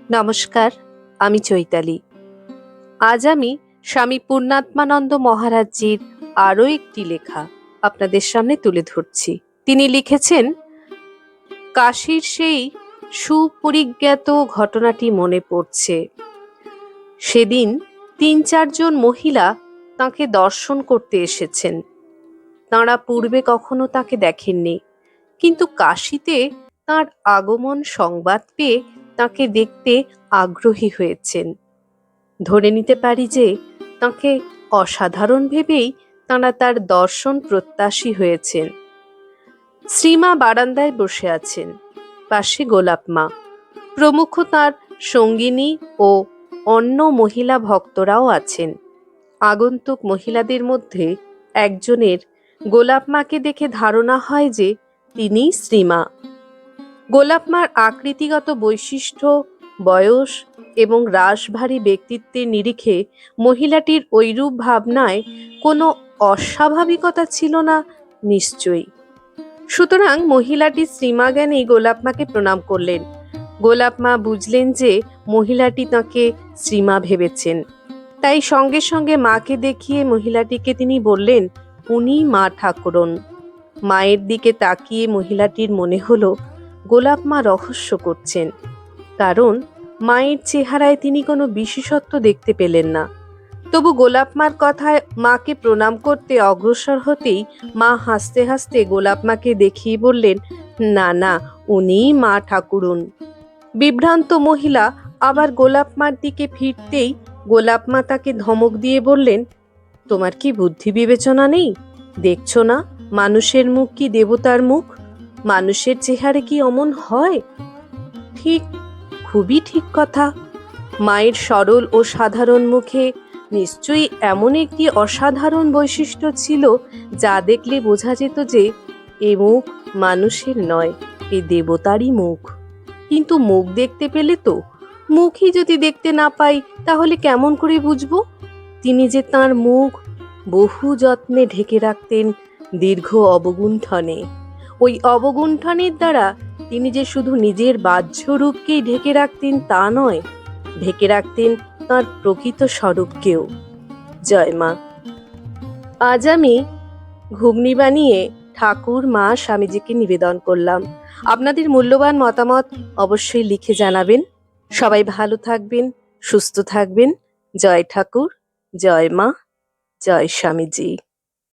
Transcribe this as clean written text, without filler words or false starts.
নমস্কার, আমি চৈতালি। আজ আমি স্বামী পূর্ণাত্মানন্দ মহারাজজির আরও একটি লেখা আপনাদের সামনে তুলে ধরছি। তিনি লিখেছেন, কাশীর সেই সুপরিজ্ঞাত ঘটনাটি মনে পড়ছে। সেদিন ৩-৪ জন মহিলা তাঁকে দর্শন করতে এসেছেন। তাঁরা পূর্বে কখনো তাঁকে দেখেননি, কিন্তু কাশীতে তাঁর আগমন সংবাদ পেয়ে তাঁকে দেখতে আগ্রহী হয়েছেন। ধরে নিতে পারি যে তাঁকে অসাধারণ ভেবেই তাঁরা তার দর্শন প্রত্যাশী হয়েছেন। শ্রীমা বারান্দায় বসে আছেন, পাশে গোলাপ মা প্রমুখ তাঁর সঙ্গিনী ও অন্য মহিলা ভক্তরাও আছেন। আগন্তুক মহিলাদের মধ্যে একজনের গোলাপ মাকে দেখে ধারণা হয় যে তিনিই শ্রীমা। গোলাপ মার আকৃতিগত বৈশিষ্ট্য, বয়স এবং রাশভারী ব্যক্তিত্বের নিরিখে মহিলাটির ঐরূপ ভাবনায় কোনো অস্বাভাবিকতা ছিল না নিশ্চয়ই। সুতরাং মহিলাটি শ্রীমা জ্ঞানেই গোলাপ মাকে প্রণাম করলেন। গোলাপ মা বুঝলেন যে মহিলাটি তাঁকে শ্রীমা ভেবেছেন, তাই সঙ্গে সঙ্গে মাকে দেখিয়ে মহিলাটিকে তিনি বললেন, উনি মা ঠাকুরন। মায়ের দিকে তাকিয়ে মহিলাটির মনে হলো গোলাপ মা রহস্য করছেন, কারণ মায়ের চেহারায় তিনি কোনো বিশেষত্ব দেখতে পেলেন না। তবু গোলাপ মার কথায় মাকে প্রণাম করতে অগ্রসর হতেই মা হাসতে হাসতে গোলাপ মাকে দেখিয়ে বললেন, না না, উনিই মা ঠাকুরুন। বিভ্রান্ত মহিলা আবার গোলাপ মার দিকে ফিরতেই গোলাপ মা তাকে ধমক দিয়ে বললেন, তোমার কি বুদ্ধি বিবেচনা নেই? দেখছো না মানুষের মুখ কি দেবতার মুখ? মানুষের চেহারে কি অমন হয়? ঠিক, খুবই ঠিক কথা। মায়ের সরল ও সাধারণ মুখে নিশ্চয়ই এমন একটি অসাধারণ বৈশিষ্ট্য ছিল যা দেখলে বোঝা যেত যে এ মুখ মানুষের নয়, এ দেবতারই মুখ। কিন্তু মুখ দেখতে পেলে তো, মুখই যদি দেখতে না পাই তাহলে কেমন করে বুঝবো? তিনি যে তাঁর মুখ বহু যত্নে ঢেকে রাখতেন দীর্ঘ অবগুণ্ঠনে। ওই অবগুণ্ঠনের দ্বারা তিনি যে শুধু নিজের বাহ্য রূপকেই ঢেকে রাখতেন তা নয়, ঢেকে রাখতেন তাঁর প্রকৃত স্বরূপকেও। জয় মা। আজ আমি ঘুগনি বানিয়ে ঠাকুর, মা, স্বামীজিকে নিবেদন করলাম। আপনাদের মূল্যবান মতামত অবশ্যই লিখে জানাবেন। সবাই ভালো থাকবেন, সুস্থ থাকবেন। জয় ঠাকুর, জয় মা, জয় স্বামীজি।